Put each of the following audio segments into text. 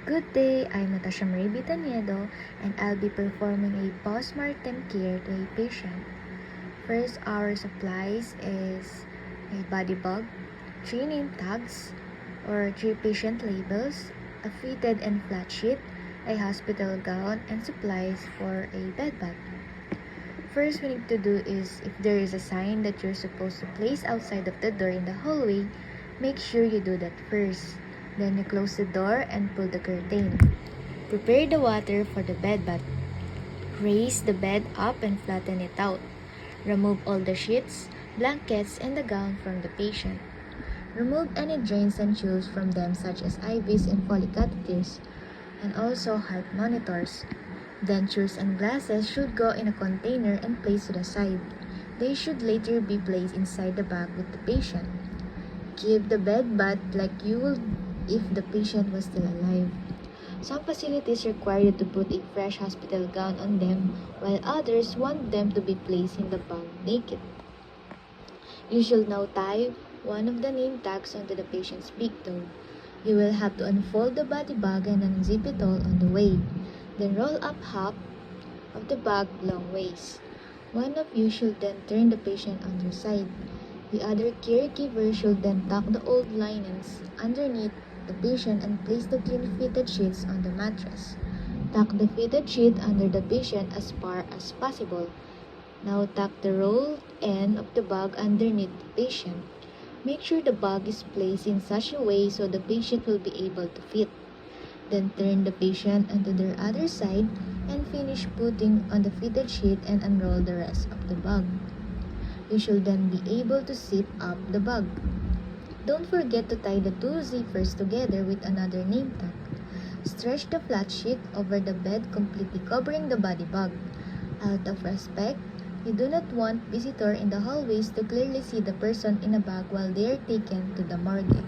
Good day, I'm Natasha Marie Bitaniedo and I'll be performing a post mortem care to a patient. First, our supplies is a body bag, 3 name tags or 3 patient labels, a fitted and flat sheet, a hospital gown, and supplies for a bed bag. First, we need to do is if there is a sign that you're supposed to place outside of the door in the hallway, make sure you do that first. Then you close the door and pull the curtain. Prepare the water for the bed bath. Raise the bed up and flatten it out. Remove all the sheets, blankets, and the gown from the patient. Remove any drains and tubes from them such as IVs and Foley catheters, and also heart monitors. Dentures and glasses should go in a container and placed to the side. They should later be placed inside the bag with the patient. Keep the bed bath like you would if the patient was still alive. Some facilities require you to put a fresh hospital gown on them, while others want them to be placed in the bag naked. You should now tie one of the name tags onto the patient's big toe. You will have to unfold the body bag and unzip it all on the way. Then roll up half of the bag long ways. One of you should then turn the patient on their side. The other caregiver should then tuck the old linens underneath the patient and place the clean fitted sheets on the mattress. Tuck the fitted sheet under the patient as far as possible. Now tuck the rolled end of the bag underneath the patient. Make sure the bag is placed in such a way so the patient will be able to fit. Then turn the patient onto their other side and finish putting on the fitted sheet and unroll the rest of the bag. You should then be able to zip up the bag. Don't forget to tie the 2 zippers together with another name tag. Stretch the flat sheet over the bed, completely covering the body bag. Out of respect, you do not want visitors in the hallways to clearly see the person in a bag while they are taken to the morgue.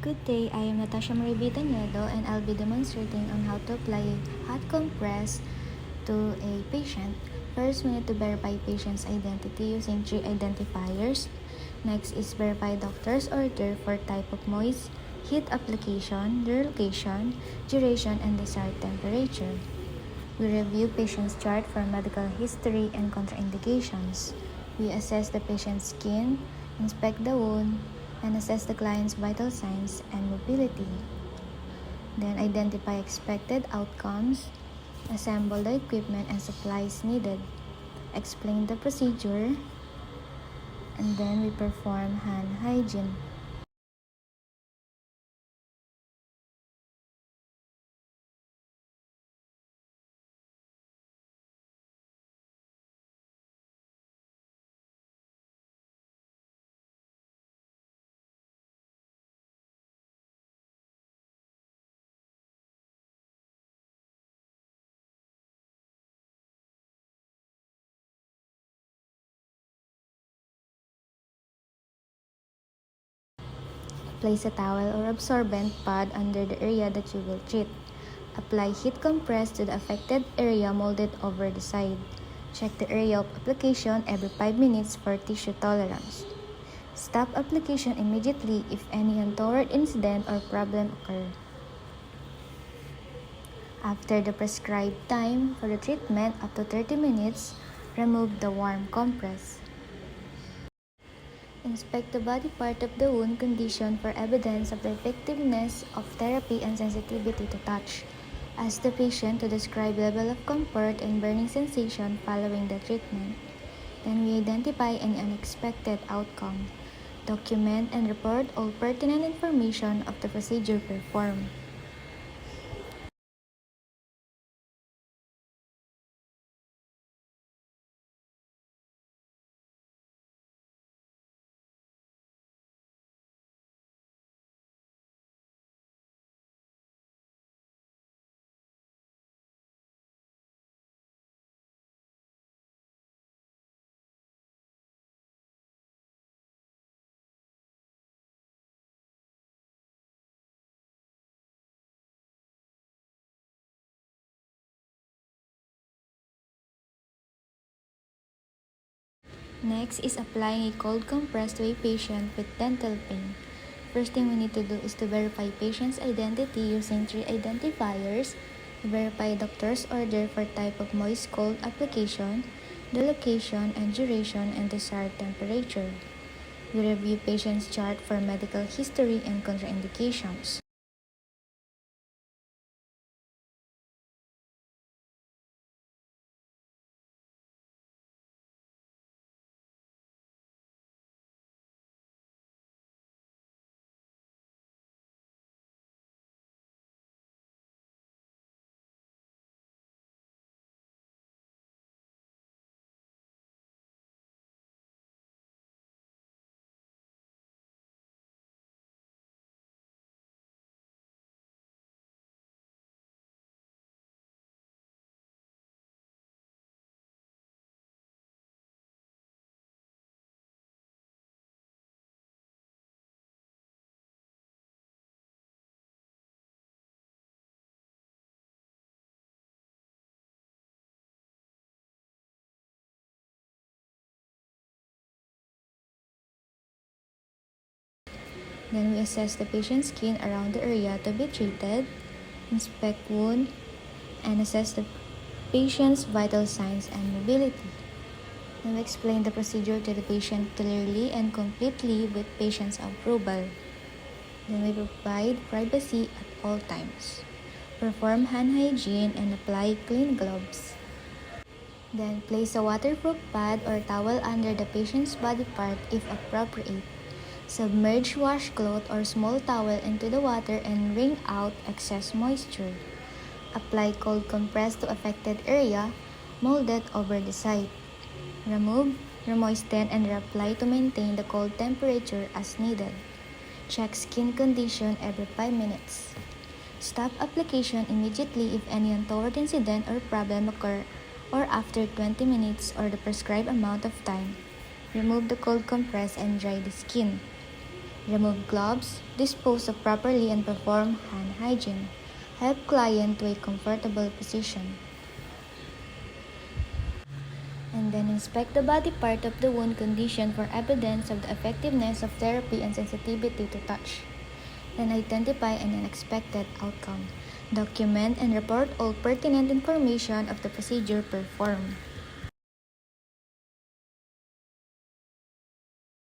Good day, I am Natasha Marie Bitaniedo and I'll be demonstrating on how to apply a hot compress to a patient. First, we need to verify patient's identity using 3 identifiers. Next is verify doctor's order for type of moist, heat application, their location, duration, and desired temperature. We review patient's chart for medical history and contraindications. We assess the patient's skin, inspect the wound, and assess the client's vital signs and mobility. Then identify expected outcomes, assemble the equipment and supplies needed, explain the procedure, and then we perform hand hygiene. Place a towel or absorbent pad under the area that you will treat. Apply heat compress to the affected area molded over the side. Check the area of application every 5 minutes for tissue tolerance. Stop application immediately if any untoward incident or problem occur. After the prescribed time for the treatment up to 30 minutes, remove the warm compress. Inspect the body part of the wound condition for evidence of the effectiveness of therapy and sensitivity to touch. Ask the patient to describe level of comfort and burning sensation following the treatment. Then we identify any unexpected outcome. Document and report all pertinent information of the procedure performed. Next is applying a cold compress to a patient with dental pain. First thing we need to do is to verify patient's identity using 3 identifiers. Verify doctor's order for type of moist cold application, the location and duration, and desired temperature. We review patient's chart for medical history and contraindications. Then we assess the patient's skin around the area to be treated, inspect wound, and assess the patient's vital signs and mobility. Then we explain the procedure to the patient clearly and completely with patient's approval. Then we provide privacy at all times. Perform hand hygiene and apply clean gloves. Then place a waterproof pad or towel under the patient's body part if appropriate. Submerge washcloth or small towel into the water and wring out excess moisture. Apply cold compress to affected area, molded over the site. Remove, remoisten, and reapply to maintain the cold temperature as needed. Check skin condition every 5 minutes. Stop application immediately if any untoward incident or problem occur or after 20 minutes or the prescribed amount of time. Remove the cold compress and dry the skin. Remove gloves, dispose of properly and perform hand hygiene. Help client to a comfortable position. And then inspect the body part of the wound condition for evidence of the effectiveness of therapy and sensitivity to touch. Then identify an unexpected outcome. Document and report all pertinent information of the procedure performed.